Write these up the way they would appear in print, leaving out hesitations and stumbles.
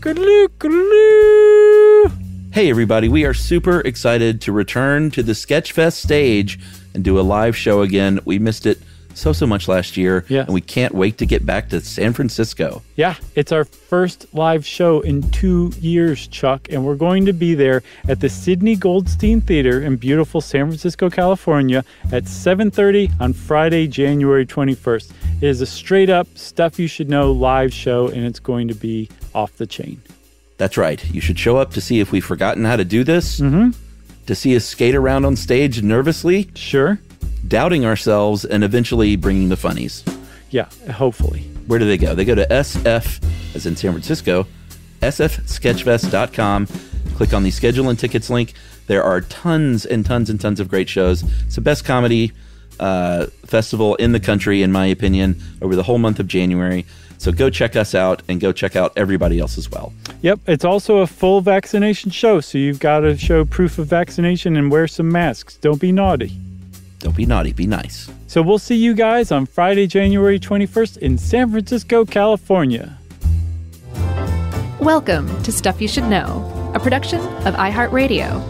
Hey everybody, we are super excited to return to the Sketchfest stage and do a live show again. We missed it so much last year, and we can't wait to get back to San Francisco. Yeah, it's our first live show in 2 years, Chuck, and we're going to be there at the Sidney Goldstein Theater in beautiful San Francisco, California at 7:30 on Friday, January 21st. It is a straight-up Stuff You Should Know live show, and it's going to be off the chain. That's right. You should show up to see if we've forgotten how to do this, to see us skate around on stage nervously. Sure. Doubting ourselves, and eventually bringing the funnies. Yeah, hopefully. Where do they go? They go to SF, as in San Francisco, sfsketchfest.com. Click on the schedule and tickets link. There are tons and tons and tons of great shows. It's the best comedy festival in the country, in my opinion, over the whole month of January. So go check us out and go check out everybody else as well. Yep, it's also a full vaccination show, so you've got to show proof of vaccination and wear some masks. Don't be naughty. Don't be naughty, be nice. So we'll see you guys on Friday, January 21st in San Francisco, California. Welcome to Stuff You Should Know, a production of iHeartRadio.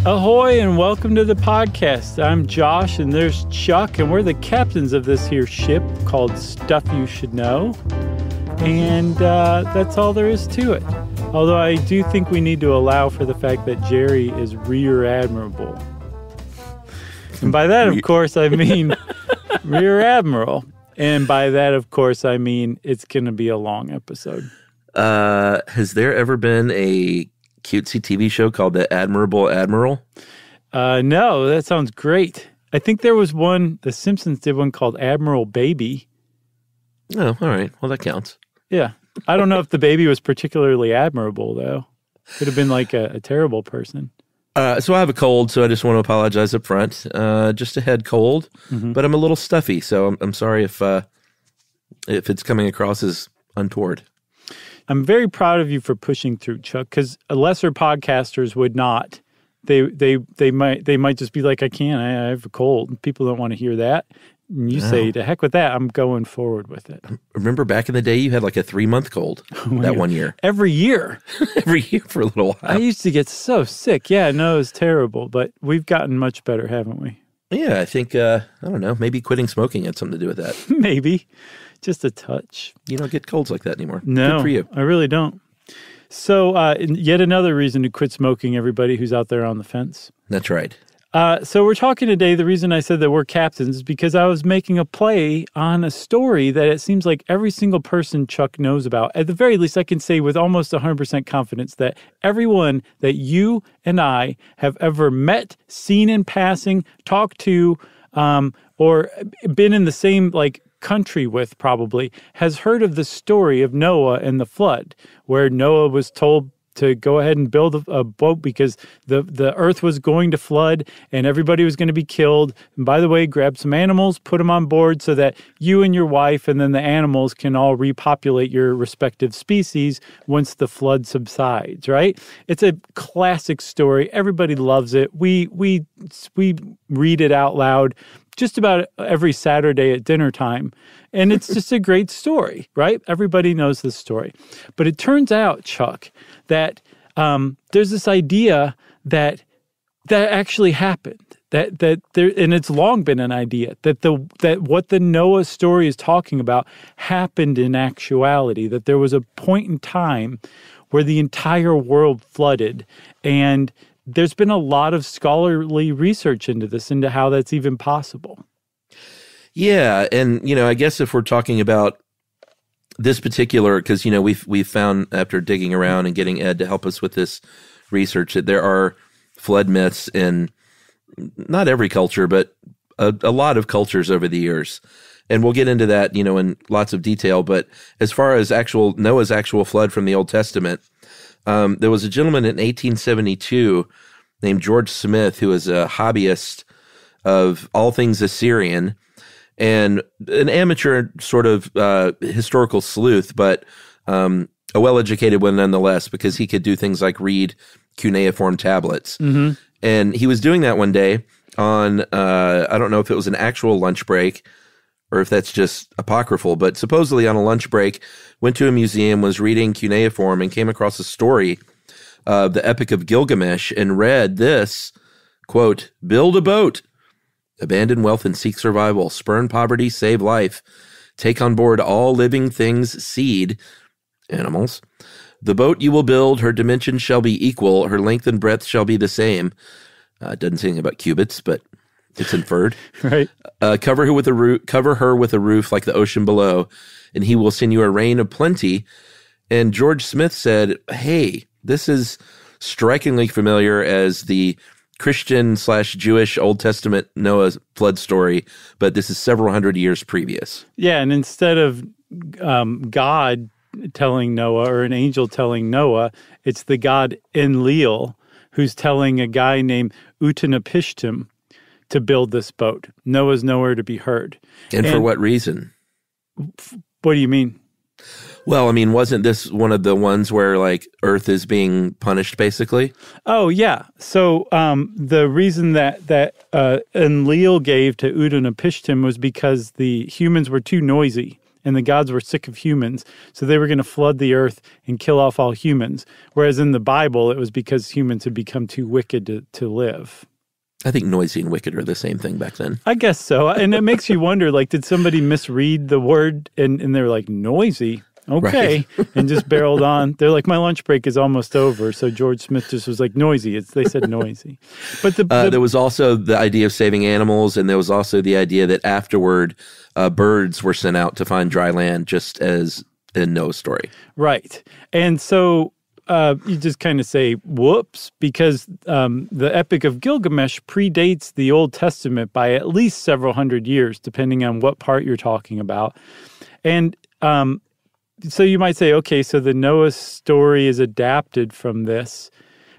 Ahoy and welcome to the podcast. I'm Josh and there's Chuck and we're the captains of this here ship called Stuff You Should Know. And that's all there is to it. Although I do think we need to allow for the fact that Jerry is rear admirable. And by that, of course, I mean rear admiral. And by that, of course, I mean it's going to be a long episode. Has there ever been a cutesy TV show called The Admirable Admiral? No, that sounds great. I think there was one, The Simpsons did one called Admiral Baby. Oh, all right. Well, that counts. Yeah. I don't know if the baby was particularly admirable, though. Could have been like a terrible person. So I have a cold, so I just want to apologize up front. Just a head cold, but I'm a little stuffy, so I'm sorry if it's coming across as untoward. I'm very proud of you for pushing through, Chuck, because lesser podcasters would not. They might just be like, I can't. I have a cold. People don't want to hear that. And you say, to heck with that. I'm going forward with it. Remember back in the day, you had like a 3-month cold that 1 year. Every year. Every year for a little while. I used to get so sick. Yeah, no, it was terrible. But we've gotten much better, haven't we? Yeah, I think, I don't know, maybe quitting smoking had something to do with that. Maybe. Just a touch. You don't get colds like that anymore. No, good for you. I really don't. So yet another reason to quit smoking, everybody who's out there on the fence. That's right. So we're talking today, the reason I said that we're captains is because I was making a play on a story that it seems like every single person Chuck knows about. At the very least, I can say with almost 100% confidence that everyone that you and I have ever met, seen in passing, talked to, or been in the same, country with probably, has heard of the story of Noah and the flood, where Noah was told to go ahead and build a boat because the earth was going to flood and everybody was going to be killed. And by the way, grab some animals, put them on board so that you and your wife and then the animals can all repopulate your respective species once the flood subsides, right? It's a classic story. Everybody loves it. We read it out loud just about every Saturday at dinner time. And it's just a great story, right? Everybody knows this story. But it turns out, Chuck, that there's this idea that actually happened. That there, and it's long been an idea that what the Noah story is talking about happened in actuality. That there was a point in time where the entire world flooded, and there's been a lot of scholarly research into this, into how that's even possible. Yeah, and I guess if we're talking about this particular, because we've found after digging around and getting Ed to help us with this research that there are flood myths in not every culture, but a lot of cultures over the years, and we'll get into that in lots of detail. But as far as Noah's actual flood from the Old Testament, there was a gentleman in 1872 named George Smith who was a hobbyist of all things Assyrian and an amateur sort of historical sleuth, but a well-educated one nonetheless, because he could do things like read cuneiform tablets. Mm-hmm. And he was doing that one day, on, I don't know if it was an actual lunch break or if that's just apocryphal, but supposedly on a lunch break, went to a museum, was reading cuneiform, and came across a story of the Epic of Gilgamesh and read this, quote, "Build a boat, abandon wealth and seek survival, spurn poverty, save life, take on board all living things, seed, animals. The boat you will build, her dimensions shall be equal, her length and breadth shall be the same." It doesn't say anything about cubits, but it's inferred. Right. Cover her with a roof like the ocean below, and he will send you a rain of plenty. And George Smith said, hey, this is strikingly familiar as the Christian/Jewish Old Testament Noah flood story, but this is several hundred years previous. Yeah, and instead of God telling Noah or an angel telling Noah, it's the god Enlil who's telling a guy named Utanapishtim to build this boat. Noah's nowhere to be heard. And for what reason? What do you mean? Well, I mean, wasn't this one of the ones where, like, Earth is being punished, basically? Oh, yeah. So the reason that Enlil gave to Utanapishtim was because the humans were too noisy and the gods were sick of humans, so they were going to flood the earth and kill off all humans. Whereas in the Bible, it was because humans had become too wicked to live. I think noisy and wicked are the same thing back then. I guess so. And it makes you wonder, like, did somebody misread the word and they were like, noisy? Okay. Right. And just barreled on. They're like, my lunch break is almost over. So George Smith just was like, noisy. They said noisy. But there was also the idea of saving animals, and there was also the idea that afterward, birds were sent out to find dry land, just as in Noah's story. Right. And so you just kind of say, whoops, because the Epic of Gilgamesh predates the Old Testament by at least several hundred years, depending on what part you're talking about. And so you might say, okay, so the Noah story is adapted from this,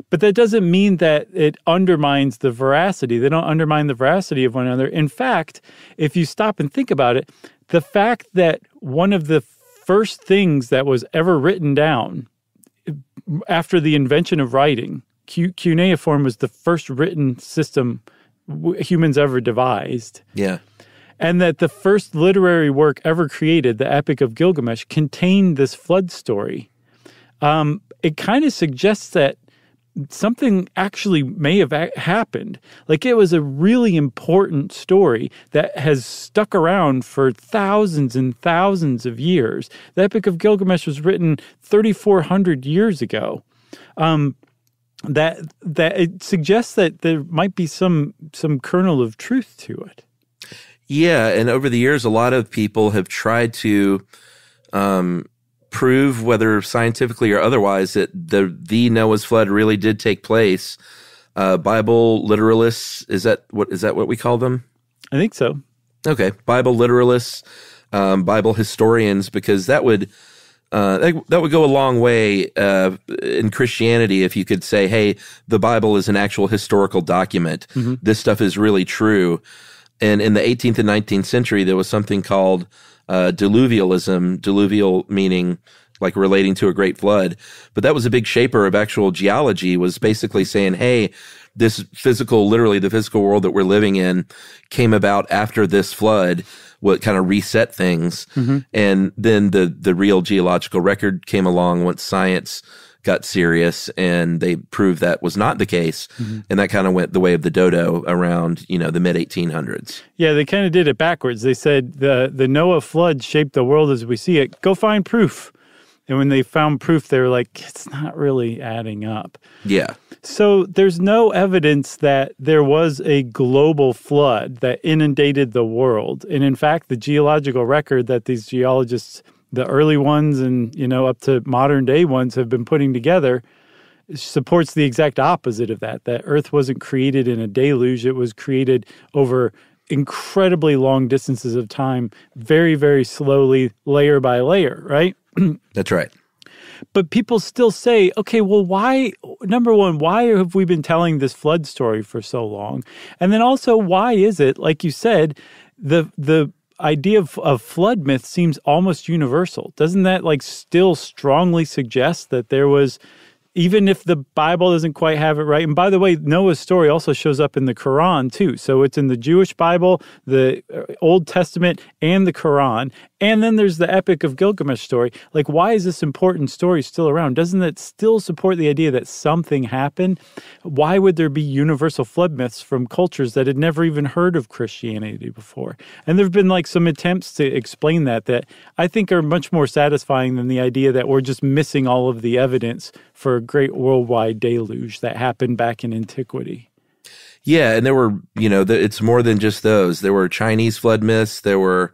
but that doesn't mean that it undermines the veracity. They don't undermine the veracity of one another. In fact, if you stop and think about it, the fact that one of the first things that was ever written down after the invention of writing, cuneiform was the first written system humans ever devised. Yeah. And that the first literary work ever created, the Epic of Gilgamesh, contained this flood story. It kind of suggests that something actually may have happened. Like, it was a really important story that has stuck around for thousands and thousands of years. The Epic of Gilgamesh was written 3,400 years ago. That it suggests that there might be some kernel of truth to it. Yeah, and over the years, a lot of people have tried to prove, whether scientifically or otherwise, that the Noah's flood really did take place. Bible literalists, is that what we call them? I think so. Okay, Bible literalists, Bible historians, because that would go a long way in Christianity if you could say, hey, the Bible is an actual historical document. Mm-hmm. This stuff is really true. And in the 18th and 19th century, there was something called diluvialism, diluvial meaning like relating to a great flood. But that was a big shaper of actual geology, was basically saying, hey, this literally the physical world that we're living in came about after this flood, what kind of reset things. Mm-hmm. And then the real geological record came along once science got serious, and they proved that was not the case. Mm-hmm. And that kind of went the way of the dodo around, the mid-1800s. Yeah, they kind of did it backwards. They said the Noah flood shaped the world as we see it. Go find proof. And when they found proof, they were like, it's not really adding up. Yeah. So there's no evidence that there was a global flood that inundated the world. And in fact, the geological record that these geologists, the early ones and, up to modern day ones, have been putting together supports the exact opposite of that Earth wasn't created in a deluge. It was created over incredibly long distances of time, very, very slowly, layer by layer, right? That's right. But people still say, okay, well, why, number one, why have we been telling this flood story for so long? And then also, why is it, like you said, the idea of flood myth seems almost universal? Doesn't that still strongly suggest that there was even if the Bible doesn't quite have it right. And by the way, Noah's story also shows up in the Quran too. So it's in the Jewish Bible, the Old Testament, and the Quran. And then there's the Epic of Gilgamesh story. Like, why is this important story still around? Doesn't it still support the idea that something happened? Why would there be universal flood myths from cultures that had never even heard of Christianity before? And there have been like some attempts to explain that I think are much more satisfying than the idea that we're just missing all of the evidence for a great worldwide deluge that happened back in antiquity. Yeah, and there were, it's more than just those. There were Chinese flood myths. There were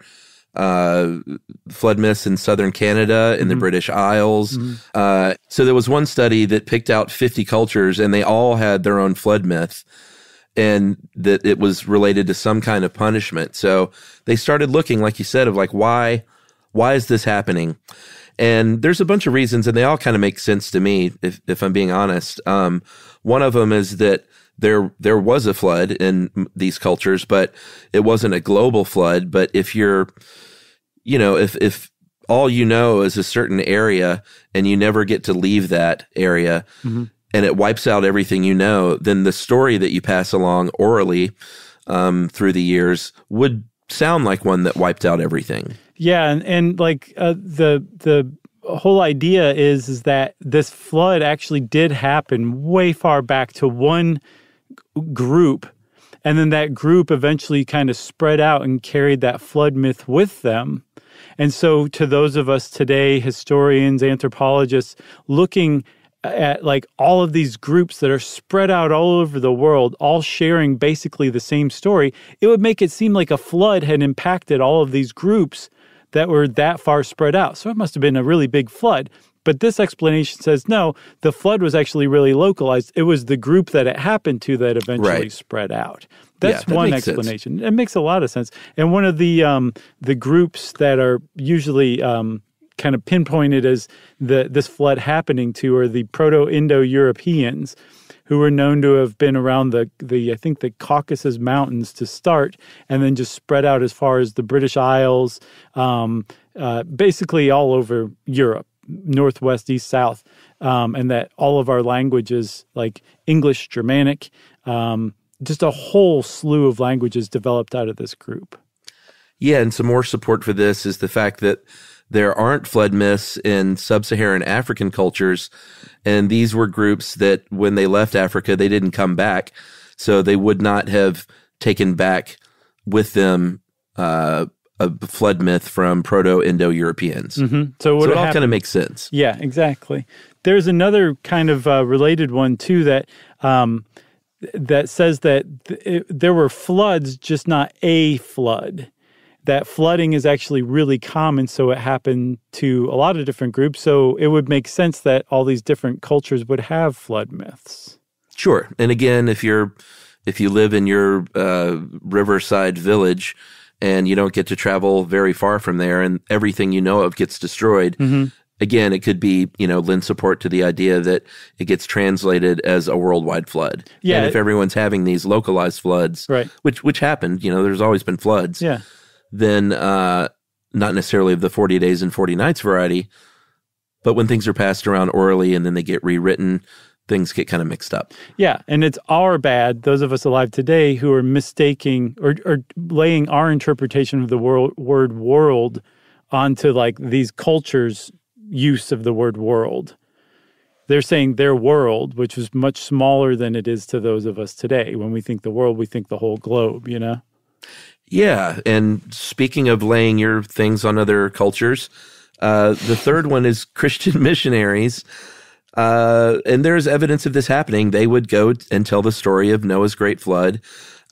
flood myths in southern Canada, in the British Isles. So there was one study that picked out 50 cultures, and they all had their own flood myth, and that it was related to some kind of punishment. So they started looking, like you said, of like, why is this happening? And there's a bunch of reasons, and they all kind of make sense to me, if I'm being honest. One of them is that there was a flood in these cultures, but it wasn't a global flood. But if you're, if all you know is a certain area and you never get to leave that area, and it wipes out everything you know, then the story that you pass along orally through the years would sound like one that wiped out everything. Yeah, and like the whole idea is that this flood actually did happen way far back to one group, and then that group eventually kind of spread out and carried that flood myth with them. And so to those of us today, historians, anthropologists, looking at like all of these groups that are spread out all over the world, all sharing basically the same story, it would make it seem like a flood had impacted all of these groups that were that far spread out. So it must have been a really big flood. But this explanation says, no, the flood was actually really localized. It was the group that it happened to that eventually spread out. That's one explanation. Sense. It makes a lot of sense. And one of the groups that are usually kind of pinpointed as this flood happening to are the Proto-Indo-Europeans, who were known to have been around I think the Caucasus Mountains to start, and then just spread out as far as the British Isles, basically all over Europe, northwest, east, south, and that all of our languages, like English, Germanic, just a whole slew of languages developed out of this group. Yeah, and some more support for this is the fact that there aren't flood myths in sub-Saharan African cultures, and these were groups that when they left Africa, they didn't come back, so they would not have taken back with them a flood myth from Proto-Indo-Europeans. So it all kind of makes sense. Yeah, exactly. There's another kind of related one, too, that says that there were floods, just not a flood. That flooding is actually really common, so it happened to a lot of different groups. So it would make sense that all these different cultures would have flood myths. Sure. And again, if you live in your riverside village and you don't get to travel very far from there and everything you know of gets destroyed, again, it could be, lend support to the idea that it gets translated as a worldwide flood. Yeah. And if everyone's having these localized floods, which happened, there's always been floods. Yeah. Then not necessarily of the 40 days and 40 nights variety, but when things are passed around orally and then they get rewritten, things get kind of mixed up. Yeah, and it's our bad, those of us alive today, who are mistaking or laying our interpretation of the word world onto like these cultures' use of the word world. They're saying their world, which was much smaller than it is to those of us today. When we think the world, we think the whole globe, Yeah, and speaking of laying your things on other cultures, the third one is Christian missionaries, and there's evidence of this happening. They would go and tell the story of Noah's great flood,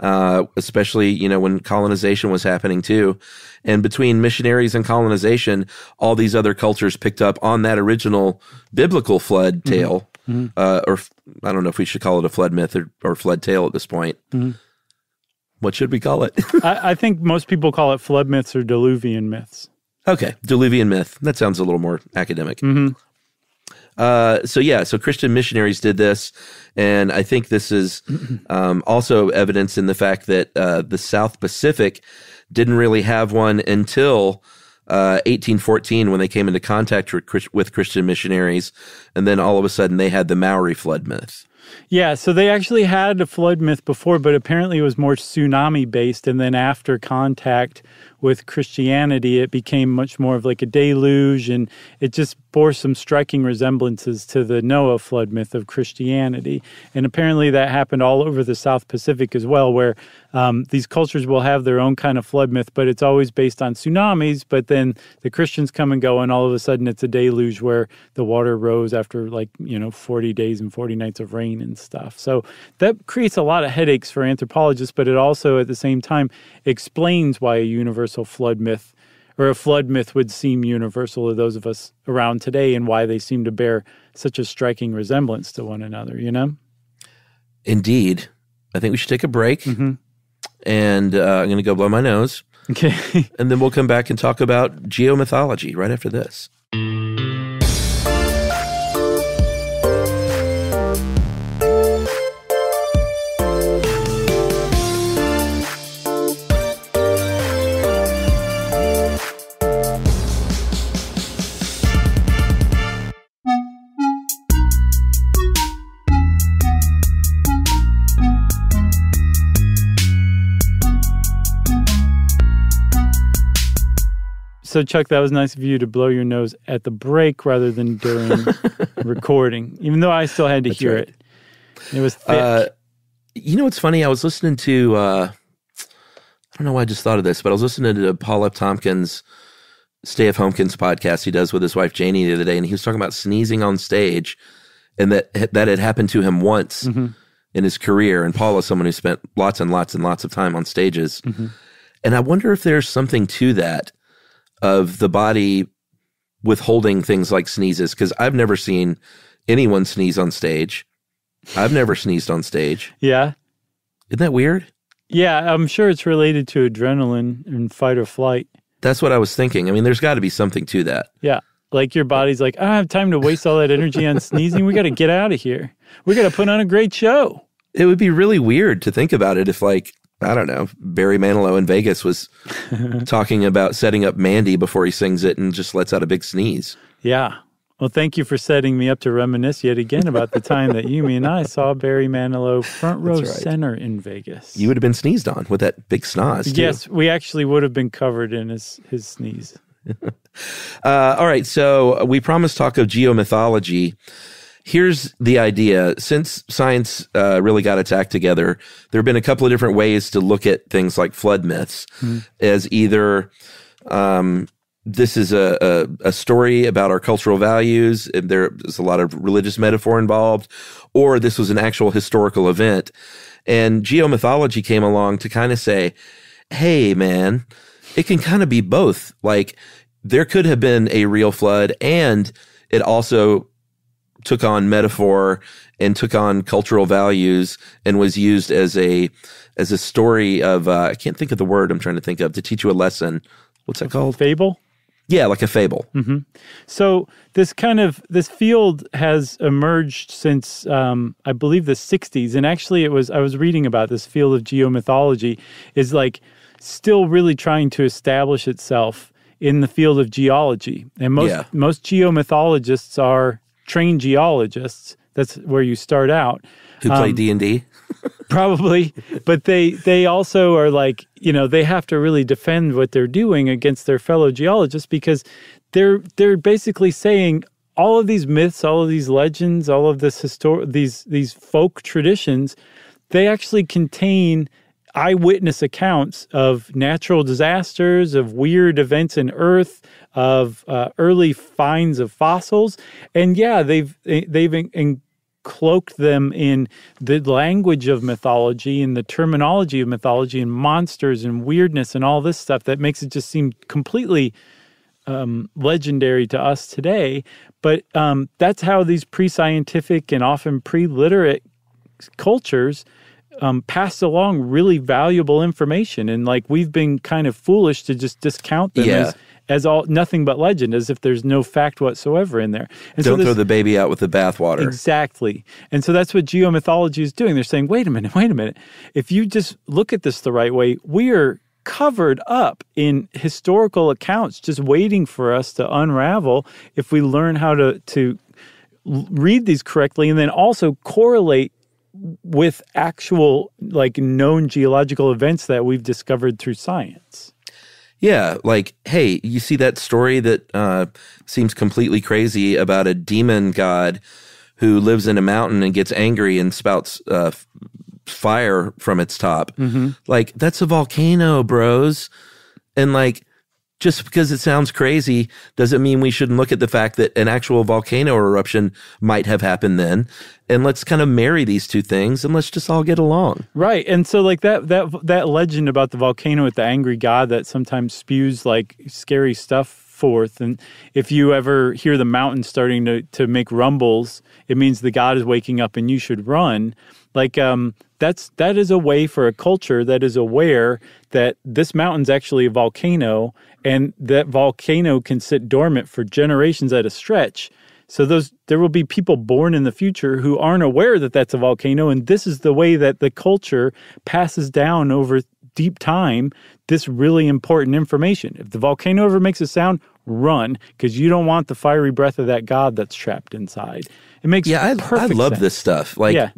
especially, when colonization was happening too. And between missionaries and colonization, all these other cultures picked up on that original biblical flood tale, or I don't know if we should call it a flood myth or flood tale at this point. What should we call it? I think most people call it flood myths or diluvian myths. Okay, diluvian myth. That sounds a little more academic. So Christian missionaries did this, and I think this is also evidence in the fact that the South Pacific didn't really have one until 1814 when they came into contact with Christian missionaries, and then all of a sudden they had the Maori flood myth. Yeah, so they actually had a flood myth before, but apparently it was more tsunami-based, and then after contact with Christianity, it became much more of like a deluge, and it just bore some striking resemblances to the Noah flood myth of Christianity. And apparently that happened all over the South Pacific as well, where these cultures will have their own kind of flood myth, but it's always based on tsunamis, but then the Christians come and go, and all of a sudden it's a deluge where the water rose after 40 days and 40 nights of rain and stuff. So that creates a lot of headaches for anthropologists, but it also at the same time explains why a universal flood myth or a flood myth would seem universal to those of us around today, and why they seem to bear such a striking resemblance to one another, Indeed. I think we should take a break, and I'm going to go blow my nose. Okay. And then we'll come back and talk about geomythology right after this. So, Chuck, that was nice of you to blow your nose at the break rather than during recording, even though I still had to hear it. It was thick. What's funny? I was listening to, I don't know why I just thought of this, but I was listening to Paul F. Tompkins' Stay F. Homekins podcast he does with his wife Janie the other day, and he was talking about sneezing on stage, and that had happened to him once in his career. And Paul is someone who spent lots and lots and lots of time on stages. And I wonder if there's something to that, of the body withholding things like sneezes, because I've never seen anyone sneeze on stage. I've never sneezed on stage. Yeah. Isn't that weird? Yeah, I'm sure it's related to adrenaline and fight or flight. That's what I was thinking. I mean, there's got to be something to that. Yeah. Like your body's like, I don't have time to waste all that energy on sneezing. We got to get out of here. We got to put on a great show. It would be really weird to think about it if, I don't know, Barry Manilow in Vegas was talking about setting up Mandy before he sings it and just lets out a big sneeze. Yeah. Well, thank you for setting me up to reminisce yet again about the time that me and I saw Barry Manilow front row center in Vegas. You would have been sneezed on with that big snoz, too. Yes, we actually would have been covered in his sneeze. All right, so we promised talk of geomythology. Here's the idea. Since science really got its act together, there have been a couple of different ways to look at things like flood myths as either this is a story about our cultural values, and there's a lot of religious metaphor involved, or this was an actual historical event. And geomythology came along to kind of say, hey, man, it can kind of be both. Like, there could have been a real flood, and it also took on metaphor and took on cultural values and was used as a story of, I can't think of the word I'm trying to think of, to teach you a lesson. What's that called? Fable? Yeah, like a fable. So this field has emerged since, I believe, the 60s. And actually I was reading about this field of geomythology is still really trying to establish itself in the field of geology. And most geomythologists are trained geologists. That's where you start out. Who play D&D? Probably. But they also are they have to really defend what they're doing against their fellow geologists, because they're basically saying all of these myths, all of these legends, all of this these folk traditions, they actually contain eyewitness accounts of natural disasters, of weird events in Earth, of early finds of fossils, and they've cloaked them in the language of mythology and the terminology of mythology and monsters and weirdness and all this stuff that makes it just seem completely legendary to us today. But that's how these pre-scientific and often pre-literate cultures passed along really valuable information. And we've been kind of foolish to just discount them as all nothing but legend, as if there's no fact whatsoever in there. And Don't throw the baby out with the bathwater. Exactly. And so that's what geomythology is doing. They're saying, wait a minute. If you just look at this the right way, we are covered up in historical accounts just waiting for us to unravel if we learn how to read these correctly and then also correlate with actual like known geological events that we've discovered through science. Yeah, like, hey, you see that story that seems completely crazy about a demon god who lives in a mountain and gets angry and spouts fire from its top. Mm-hmm. Like, that's a volcano, bros. And like, just because it sounds crazy doesn't mean we shouldn't look at the fact that an actual volcano eruption might have happened then. And let's kind of marry these two things and let's just all get along. Right. And so like that legend about the volcano with the angry god that sometimes spews like scary stuff forth. And if you ever hear the mountain starting to make rumbles, it means the god is waking up and you should run. Like, that is a way for a culture that is aware that this mountain's actually a volcano and that volcano can sit dormant for generations at a stretch. So there will be people born in the future who aren't aware that that's a volcano, and this is the way that the culture passes down over deep time this really important information. If the volcano ever makes a sound, run, because you don't want the fiery breath of that god that's trapped inside. It makes perfect sense. I love this stuff. Like,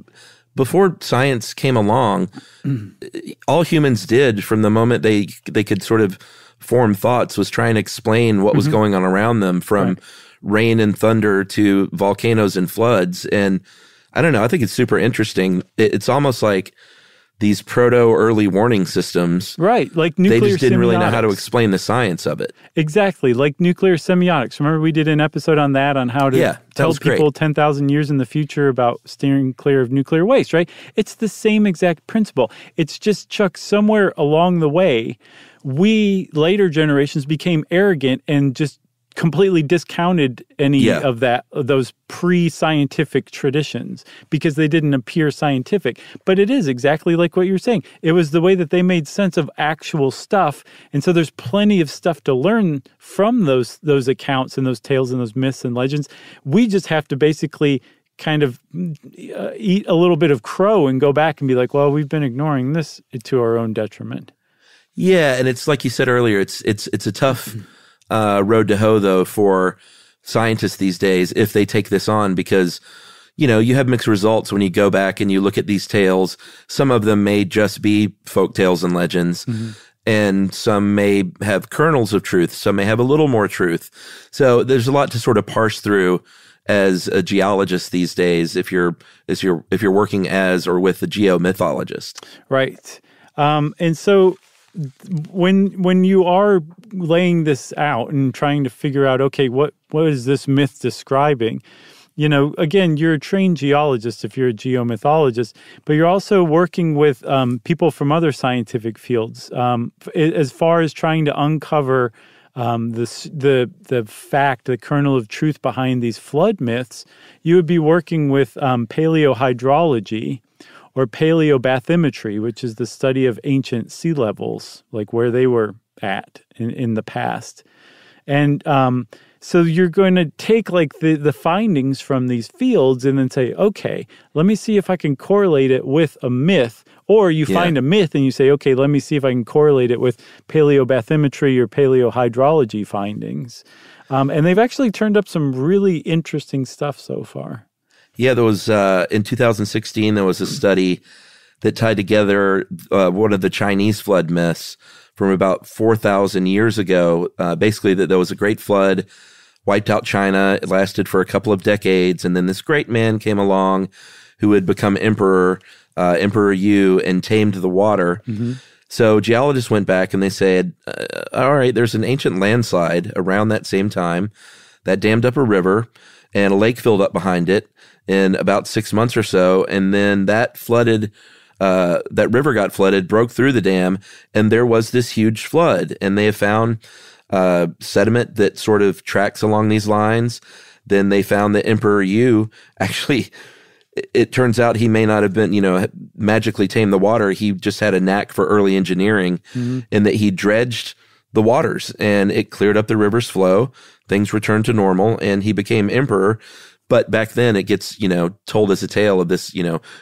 before science came along, all humans did from the moment they could sort of form thoughts was try and explain what was going on around them, from rain and thunder to volcanoes and floods. And I don't know, I think it's super interesting. It's almost like these proto-early warning systems. Right, like nuclear semiotics. They just didn't really know how to explain the science of it. Exactly, like nuclear semiotics. Remember we did an episode on that, on how to tell people 10,000 years in the future about steering clear of nuclear waste, right? It's the same exact principle. It's just, Chuck, somewhere along the way, we, later generations, became arrogant and just completely discounted any of those pre-scientific traditions because they didn't appear scientific. But it is exactly like what you're saying. It was the way that they made sense of actual stuff. And so there's plenty of stuff to learn from those accounts and those tales and those myths and legends. We just have to basically kind of eat a little bit of crow and go back and be like, well, we've been ignoring this to our own detriment. Yeah, and it's like you said earlier, it's a tough road to hoe, though, for scientists these days if they take this on, because, you know, you have mixed results when you go back and you look at these tales. Some of them may just be folk tales and legends, and some may have kernels of truth. Some may have a little more truth. So there's a lot to sort of parse through as a geologist these days if you're working as or with a geomythologist. Right. And so when you are laying this out and trying to figure out, okay, what is this myth describing? You know, again, you're a trained geologist if you're a geomythologist, but you're also working with people from other scientific fields as far as trying to uncover the fact, the kernel of truth behind these flood myths. You would be working with paleohydrology, or paleobathymetry, which is the study of ancient sea levels, like where they were at in the past. And so you're going to take like the findings from these fields and then say, okay, let me see if I can correlate it with a myth. Or you find a myth and you say, okay, let me see if I can correlate it with paleobathymetry or paleohydrology findings. And they've actually turned up some really interesting stuff so far. Yeah, there was, in 2016, there was a study that tied together one of the Chinese flood myths from about 4,000 years ago. Basically, that there was a great flood, wiped out China. It lasted for a couple of decades. And then this great man came along who had become emperor, Emperor Yu, and tamed the water. Mm-hmm. So geologists went back and they said, all right, there's an ancient landslide around that same time that dammed up a river, and a lake filled up behind it in about 6 months or so. And then that flooded, that river got flooded, broke through the dam, and there was this huge flood. And they have found sediment that sort of tracks along these lines. Then they found that Emperor Yu actually, it turns out he may not have been, magically tamed the water. He just had a knack for early engineering, in that he dredged the waters and it cleared up the river's flow. Things returned to normal and he became emperor. But back then it gets, told as a tale of this,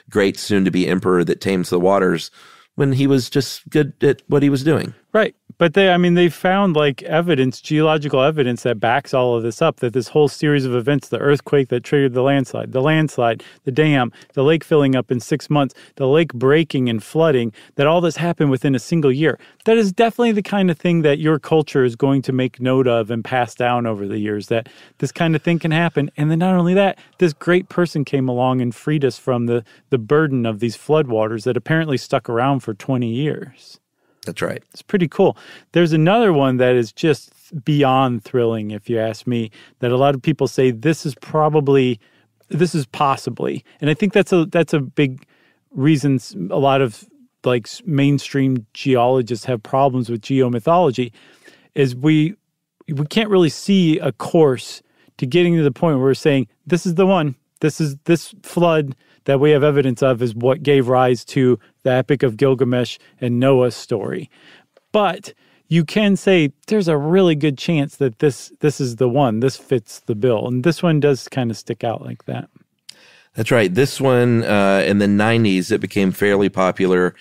great soon to be emperor that tames the waters when he was just good at what he was doing. Right. But they found like evidence, geological evidence that backs all of this up, that this whole series of events, the earthquake that triggered the landslide, the dam, the lake filling up in 6 months, the lake breaking and flooding, that all this happened within a single year. That is definitely the kind of thing that your culture is going to make note of and pass down over the years, that this kind of thing can happen. And then not only that, this great person came along and freed us from the burden of these floodwaters that apparently stuck around for 20 years. That's right. It's pretty cool. There's another one that is just beyond thrilling, if you ask me, that a lot of people say this is possibly, and I think that's a big reason a lot of like mainstream geologists have problems with geomythology, is we can't really see a course to getting to the point where we're saying this is the one. This flood that we have evidence of is what gave rise to the Epic of Gilgamesh and Noah's story. But you can say there's a really good chance that this is the one. This fits the bill. And this one does kind of stick out like that. That's right. This one, in the 90s, it became fairly popular.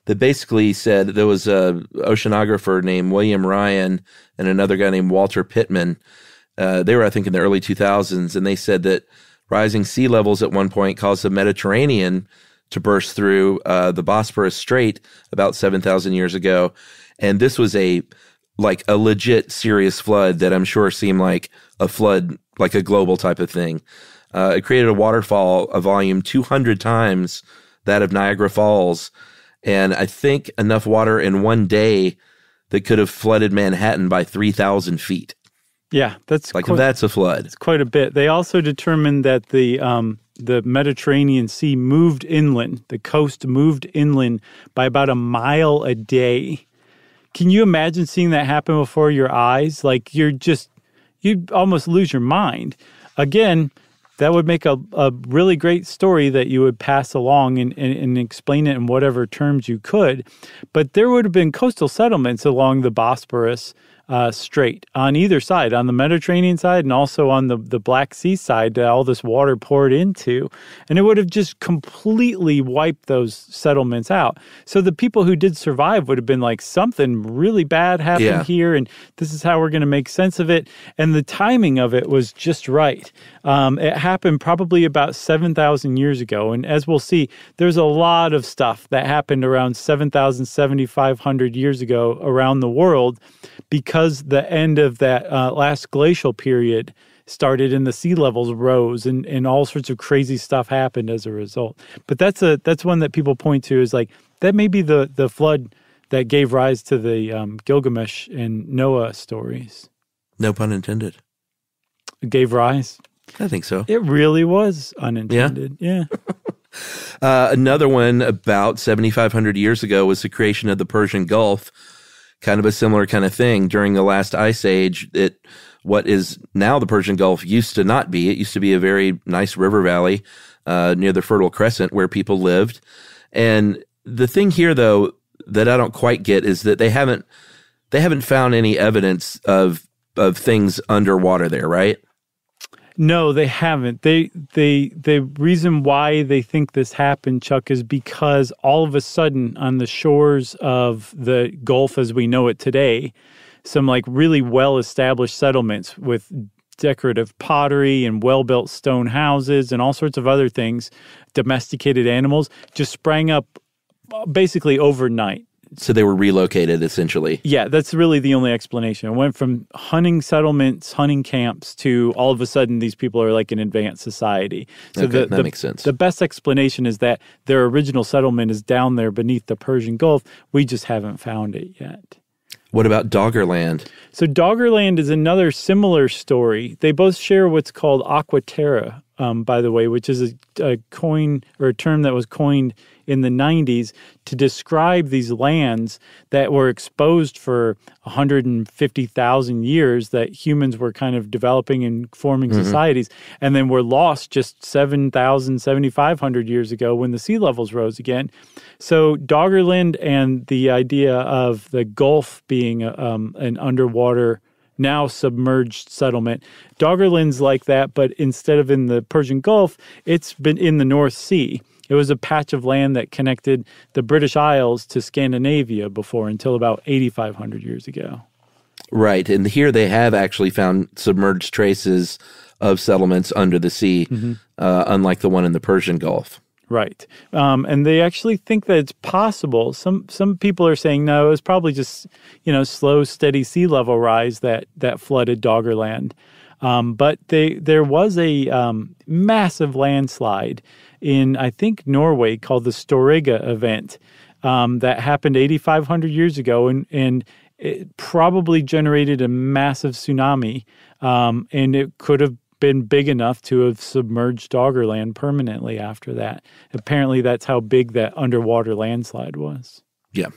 That basically said there was an oceanographer named William Ryan and another guy named Walter Pittman. They were, I think, in the early 2000s, and they said that rising sea levels at one point caused the Mediterranean to burst through the Bosporus Strait about 7,000 years ago. And this was a legit serious flood that I'm sure seemed like a flood, like a global type of thing. It created a waterfall, a volume 200 times that of Niagara Falls. And I think enough water in one day that could have flooded Manhattan by 3,000 feet. Yeah, that's a flood. It's quite a bit. They also determined that the Mediterranean Sea moved inland. The coast moved inland by about a mile a day. Can you imagine seeing that happen before your eyes? Like you'd almost lose your mind. Again, that would make a really great story that you would pass along and explain it in whatever terms you could. But there would have been coastal settlements along the Bosporus Strait on either side, on the Mediterranean side and also on the Black Sea side that all this water poured into. And it would have just completely wiped those settlements out. So the people who did survive would have been like, something really bad happened here, and this is how we're going to make sense of it. And the timing of it was just right. It happened probably about 7,000 years ago. And as we'll see, there's a lot of stuff that happened around 7,000, 7,500 years ago around the world, because the end of that last glacial period started and the sea levels rose and all sorts of crazy stuff happened as a result. But that's one that people point to as like, that may be the flood that gave rise to the Gilgamesh and Noah stories. No pun intended. Gave rise? I think so. It really was unintended. Yeah. Another one about 7,500 years ago was the creation of the Persian Gulf. Kind of a similar kind of thing. During the last ice age, what is now the Persian Gulf used to not be. It used to be a very nice river valley near the Fertile Crescent where people lived. And the thing here, though, that I don't quite get is that they haven't found any evidence of things underwater there, right? No, they haven't. The reason why they think this happened, Chuck, is because all of a sudden on the shores of the Gulf as we know it today, some like really well-established settlements with decorative pottery and well-built stone houses and all sorts of other things, domesticated animals, just sprang up basically overnight. So they were relocated, essentially. Yeah, that's really the only explanation. It went from hunting settlements, hunting camps, to all of a sudden these people are like an advanced society. So okay, that makes sense. The best explanation is that their original settlement is down there beneath the Persian Gulf. We just haven't found it yet. What about Doggerland? So Doggerland is another similar story. They both share what's called aqua terra, by the way, which is a coin or a term that was coined in the 90s to describe these lands that were exposed for 150,000 years that humans were kind of developing and forming societies, and then were lost just 7,000, 7,500 years ago when the sea levels rose again. So Doggerland and the idea of the Gulf being an underwater, now submerged settlement. Doggerland's like that, but instead of in the Persian Gulf, it's been in the North Sea. It was a patch of land that connected the British Isles to Scandinavia before until about 8,500 years ago. Right. And here they have actually found submerged traces of settlements under the sea, unlike the one in the Persian Gulf. Right. And they actually think that it's possible. Some people are saying, no, it was probably just, slow, steady sea level rise that flooded Doggerland. But there was a massive landslide in, I think, Norway called the Storega event that happened 8,500 years ago. And it probably generated a massive tsunami. And it could have been big enough to have submerged Doggerland permanently after that. Apparently, that's how big that underwater landslide was. Yeah.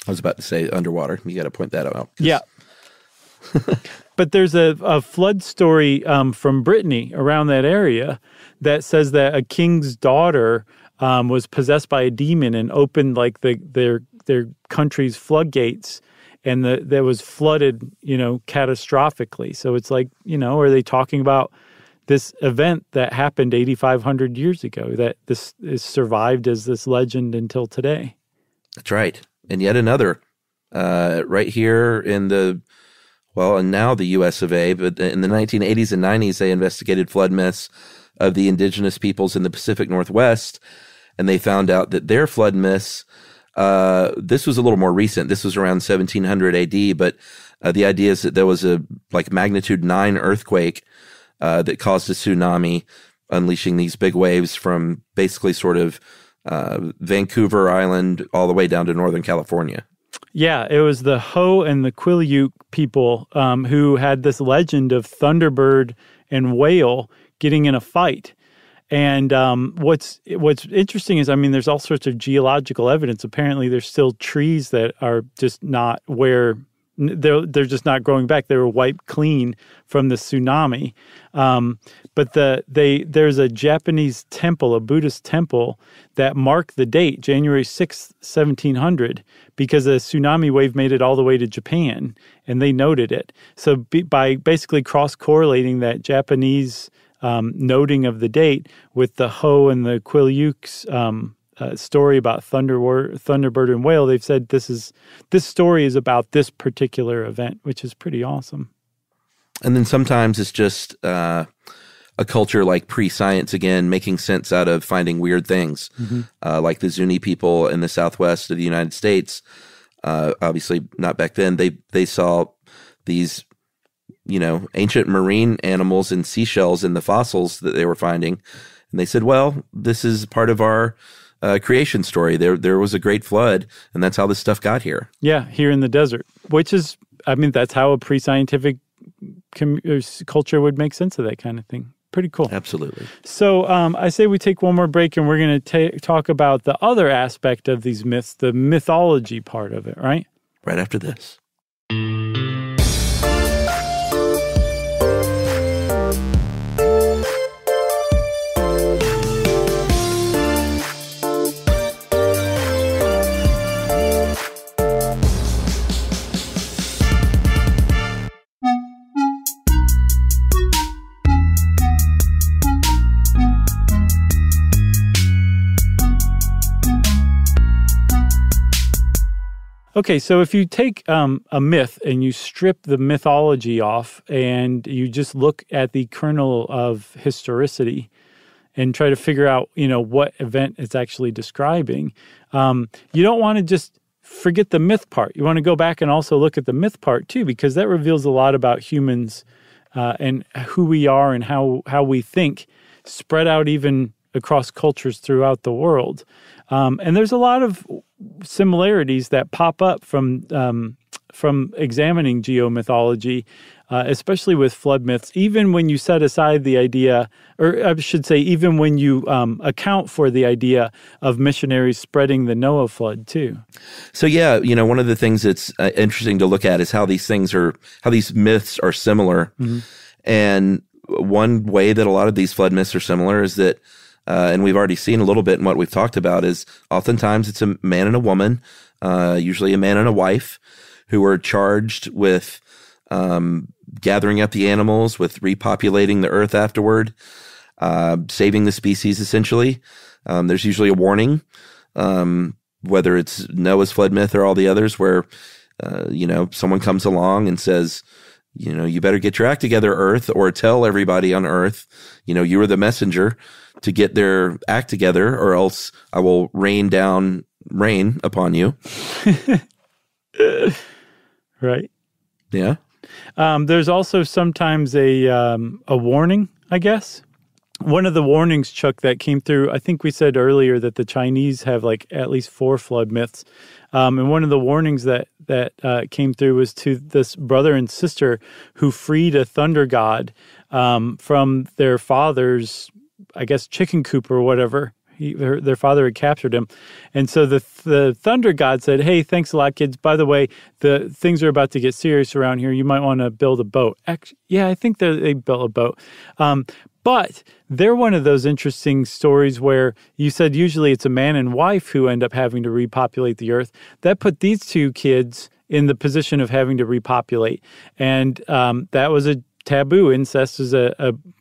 I was about to say underwater. You got to point that out. Yeah. But there's a flood story from Brittany around that area that says that a king's daughter was possessed by a demon and opened like their country's floodgates, and that was flooded, catastrophically. So it's like, are they talking about this event that happened 8,500 years ago that this is survived as this legend until today? That's right. And yet another, right here in and now the US of A, but in the 1980s and 90s, they investigated flood myths of the indigenous peoples in the Pacific Northwest, and they found out that their flood myths, this was a little more recent. This was around 1700 AD, but the idea is that there was a magnitude 9 earthquake that caused a tsunami, unleashing these big waves from basically sort of Vancouver Island all the way down to Northern California. Yeah, it was the Ho and the Quileute people who had this legend of Thunderbird and whale getting in a fight. And what's interesting is, there's all sorts of geological evidence. Apparently, there's still trees that are just not where they're just not growing back. They were wiped clean from the tsunami. But there's a Japanese temple, a Buddhist temple, that marked the date, January 6th, 1700, because a tsunami wave made it all the way to Japan, and they noted it. So by basically cross-correlating that Japanese noting of the date with the Ho and the Quileutes story about Thunderbird and whale, they've said this story is about this particular event, which is pretty awesome. And then sometimes it's just a culture like pre-science, again, making sense out of finding weird things, like the Zuni people in the southwest of the United States. Obviously, not back then. They saw these, ancient marine animals and seashells in the fossils that they were finding. And they said, well, this is part of our creation story. There was a great flood, and that's how this stuff got here. Yeah, here in the desert, which is, that's how a pre-scientific culture would make sense of that kind of thing. Pretty cool. Absolutely. So I say we take one more break, and we're going to talk about the other aspect of these myths, the mythology part of it, right? Right after this. Okay, so if you take a myth and you strip the mythology off and you just look at the kernel of historicity and try to figure out, what event it's actually describing, you don't want to just forget the myth part. You want to go back and also look at the myth part too, because that reveals a lot about humans and who we are and how we think, spread out even across cultures throughout the world. And there's a lot of similarities that pop up from examining geomythology, especially with flood myths, even when you set aside the idea, or I should say, even when you account for the idea of missionaries spreading the Noah flood too. So yeah, one of the things that's interesting to look at is how these myths are similar. Mm-hmm. And one way that a lot of these flood myths are similar is that and we've already seen a little bit in what we've talked about, is oftentimes it's a man and a woman, usually a man and a wife, who are charged with gathering up the animals, with repopulating the earth afterward, saving the species essentially. There's usually a warning, whether it's Noah's flood myth or all the others, where someone comes along and says, you better get your act together, Earth, or tell everybody on Earth, you are the messenger to get their act together, or else I will rain down rain upon you. Right. Yeah. There's also sometimes a warning, I guess. One of the warnings, Chuck, that came through, I think we said earlier that the Chinese have like at least 4 flood myths. And one of the warnings that came through was to this brother and sister who freed a thunder god from their father's, I guess, chicken coop or whatever. Their father had captured him. And so the thunder god said, hey, thanks a lot, kids. By the way, the things are about to get serious around here. You might want to build a boat. Actually, yeah, I think they built a boat. But they're one of those interesting stories where you said usually it's a man and wife who end up having to repopulate the earth. That put these 2 kids in the position of having to repopulate. And that was a taboo. Incest is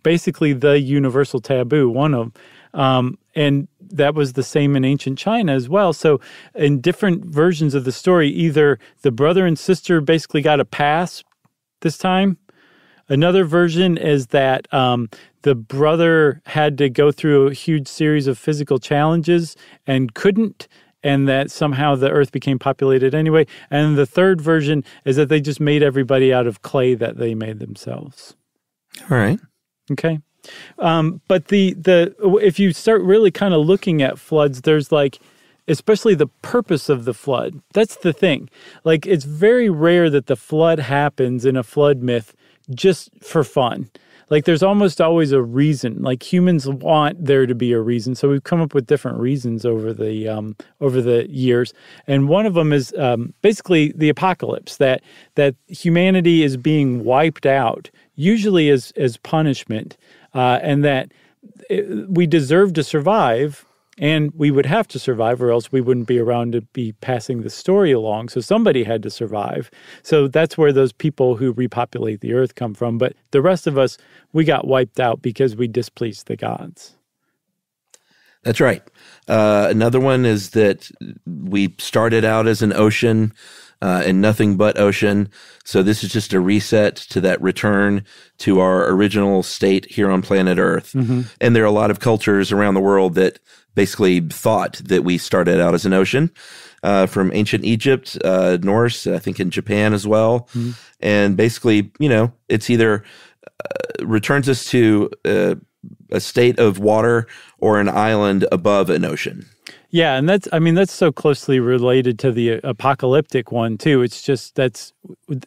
basically the universal taboo, one of them. And that was the same in ancient China as well. So in different versions of the story, either the brother and sister basically got a pass this time. Another version is that the brother had to go through a huge series of physical challenges and couldn't, and that somehow the earth became populated anyway. And the third version is that they just made everybody out of clay that they made themselves. All right. Okay. But if you start really kind of looking at floods, there's like, especially the purpose of the flood. That's the thing. Like, it's very rare that the flood happens in a flood myth just for fun. Like, there's almost always a reason. Like, humans want there to be a reason. So we've come up with different reasons over the years. And one of them is basically the apocalypse, that humanity is being wiped out, usually as punishment, and that we deserve to survive, and we would have to survive, or else we wouldn't be around to be passing the story along. So somebody had to survive. So that's where those people who repopulate the earth come from. But the rest of us, we got wiped out because we displeased the gods. That's right. Another one is that we started out as an ocean and nothing but ocean. So this is just a reset to that return to our original state here on planet Earth. Mm-hmm. And there are a lot of cultures around the world that basically thought that we started out as an ocean, from ancient Egypt, Norse, I think in Japan as well. Mm-hmm. And basically, it's either returns us to a state of water or an island above an ocean. Yeah, and that's so closely related to the apocalyptic one too. It's just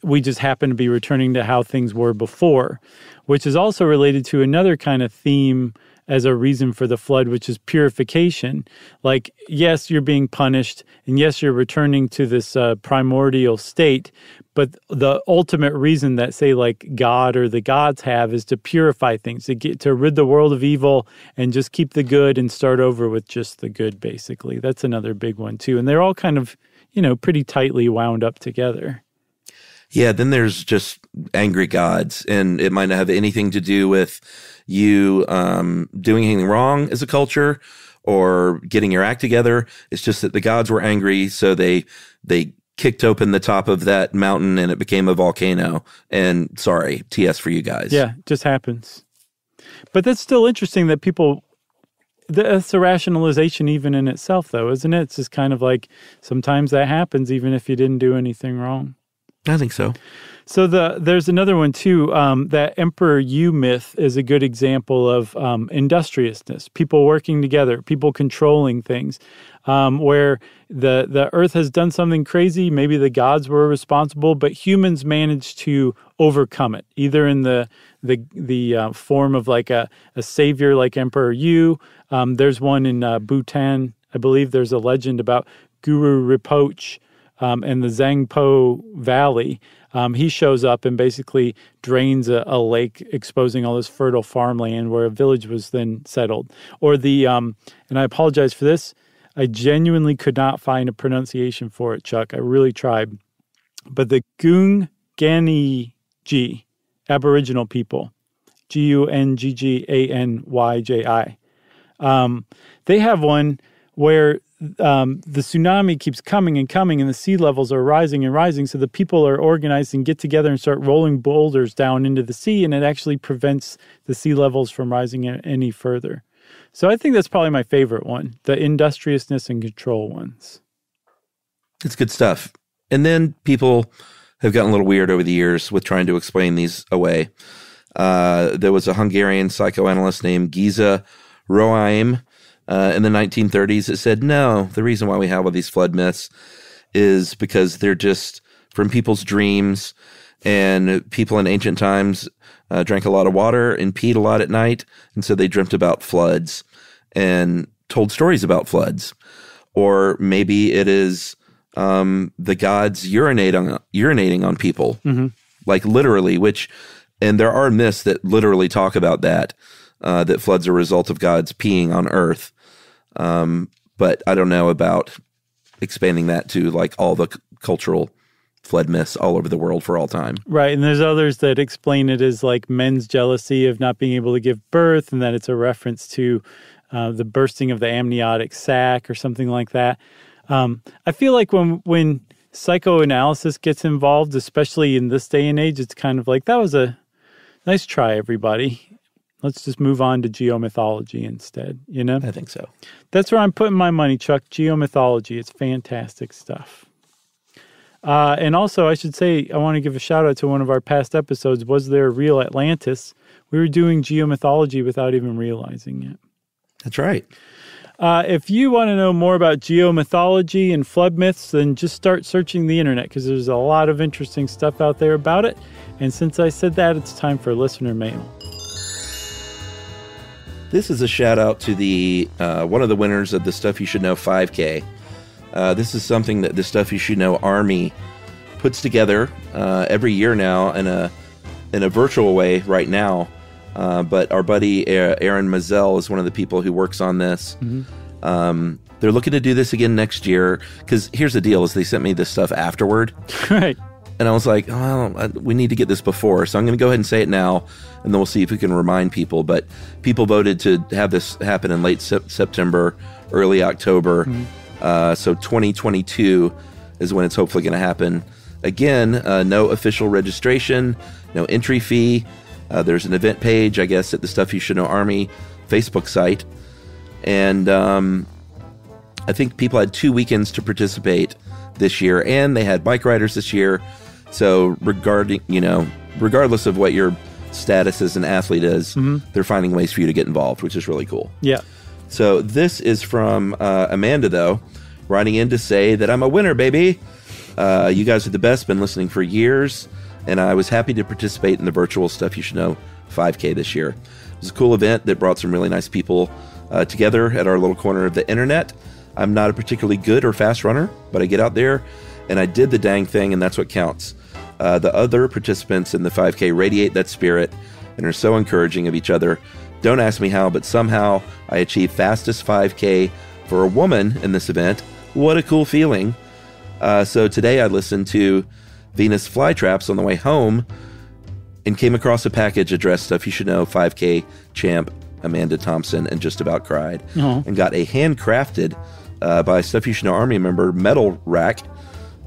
we just happen to be returning to how things were before, which is also related to another kind of theme as a reason for the flood, which is purification. Like, yes, you're being punished, and yes, you're returning to this primordial state, but the ultimate reason that, say, like God or the gods have is to purify things, to rid the world of evil and just keep the good and start over with just the good, basically. That's another big one, too. And they're all kind of, pretty tightly wound up together. Yeah, then there's just angry gods, and it might not have anything to do with you doing anything wrong as a culture or getting your act together. It's just that the gods were angry, so they kicked open the top of that mountain and it became a volcano. And sorry, TS for you guys. Yeah, it just happens. But that's still interesting that that's a rationalization even in itself, though, isn't it? It's just kind of like sometimes that happens even if you didn't do anything wrong. I think so. So there's another one, too. That Emperor Yu myth is a good example of industriousness, people working together, people controlling things, where the earth has done something crazy. Maybe the gods were responsible, but humans managed to overcome it, either in the form of like a savior like Emperor Yu. There's one in Bhutan. I believe there's a legend about Guru Rinpoche in the Zangpo Valley. He shows up and basically drains a lake, exposing all this fertile farmland where a village was then settled. Or and I apologize for this, I genuinely could not find a pronunciation for it, Chuck. I really tried. But the Gunganyji Aboriginal people, Gungganyji, They have one where the tsunami keeps coming and coming, and the sea levels are rising and rising. So the people are organized and get together and start rolling boulders down into the sea, and it actually prevents the sea levels from rising any further. So I think that's probably my favorite one, the industriousness and control ones. It's good stuff. And then people have gotten a little weird over the years with trying to explain these away. There was a Hungarian psychoanalyst named Giza Roheim in the 1930s that said, no, the reason why we have all these flood myths is because they're just from people's dreams, and people in ancient times drank a lot of water and peed a lot at night, and so they dreamt about floods and told stories about floods. Or maybe it is the gods urinating on people, like literally, and there are myths that literally talk about that floods are a result of gods peeing on earth. But I don't know about expanding that to like all the cultural flood myths all over the world for all time. Right. And there's others that explain it as like men's jealousy of not being able to give birth, and that it's a reference to the bursting of the amniotic sac or something like that. I feel like when psychoanalysis gets involved, especially in this day and age, it's kind of like, that was a nice try, everybody. Let's just move on to geomythology instead, you know? I think so. That's where I'm putting my money, Chuck. Geomythology. It's fantastic stuff. And also, I should say, I want to give a shout out to one of our past episodes, Was There a Real Atlantis? We were doing geomythology without even realizing it. That's right. If you want to know more about geomythology and flood myths, then just start searching the internet, because there's a lot of interesting stuff out there about it. And since I said that, it's time for listener mail. This is a shout out to the one of the winners of the Stuff You Should Know 5K. This is something that the Stuff You Should Know Army puts together every year now in a virtual way right now. But our buddy Aaron Mazel is one of the people who works on this. They're looking to do this again next year, because here's the deal: is they sent me this stuff afterward, Right. and I was like, well, we need to get this before, so I'm going to go ahead and say it now, and then we'll see if we can remind people. But people voted to have this happen in late September, early October. So 2022 is when it's hopefully going to happen. Again, no official registration, no entry fee. There's an event page, I guess, at the Stuff You Should Know Army Facebook site. And I think people had 2 weekends to participate this year, and they had bike riders this year. So regardless of what your status as an athlete is, they're finding ways for you to get involved, which is really cool. Yeah. So this is from Amanda, though, writing in to say that I'm a winner, baby. You guys are the best, been listening for years, and I was happy to participate in the virtual Stuff You Should Know 5K this year. It was a cool event that brought some really nice people together at our little corner of the internet. I'm not a particularly good or fast runner, but I get out there, and I did the dang thing, and that's what counts. The other participants in the 5K radiate that spirit and are so encouraging of each other. Don't ask me how, but somehow I achieved fastest 5K for a woman in this event. What a cool feeling. So today I listened to Venus Flytraps on the way home and came across a package addressed Stuff You Should Know 5K champ Amanda Thompson, and just about cried. And got a handcrafted by Stuff You Should Know Army member medal rack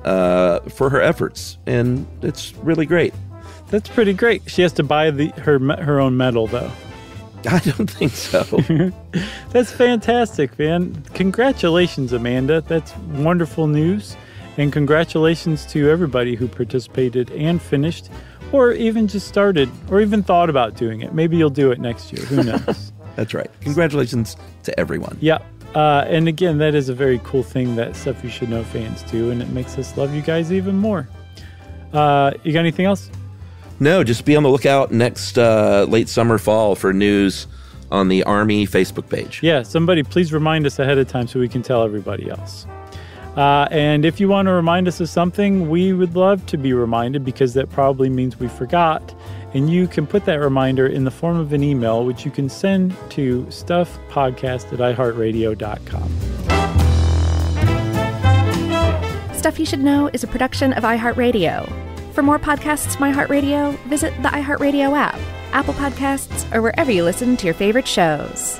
for her efforts, and it's really great. That's pretty great. She has to buy her own medal, though. I don't think so. That's fantastic, man. Congratulations, Amanda. That's wonderful news. And congratulations to everybody who participated and finished, or even just started, or even thought about doing it. Maybe you'll do it next year. Who knows? That's right. Congratulations to everyone. Yeah. And again, that is a very cool thing that Stuff You Should Know fans do, and it makes us love you guys even more. You got anything else? No, just be on the lookout next late summer, fall for news on the Army Facebook page. Yeah, somebody please remind us ahead of time so we can tell everybody else. And if you want to remind us of something, we would love to be reminded, because that probably means we forgot. And you can put that reminder in the form of an email, which you can send to stuffpodcast@iheartradio.com. Stuff You Should Know is a production of iHeartRadio. For more podcasts from iHeartRadio, visit the iHeartRadio app, Apple Podcasts, or wherever you listen to your favorite shows.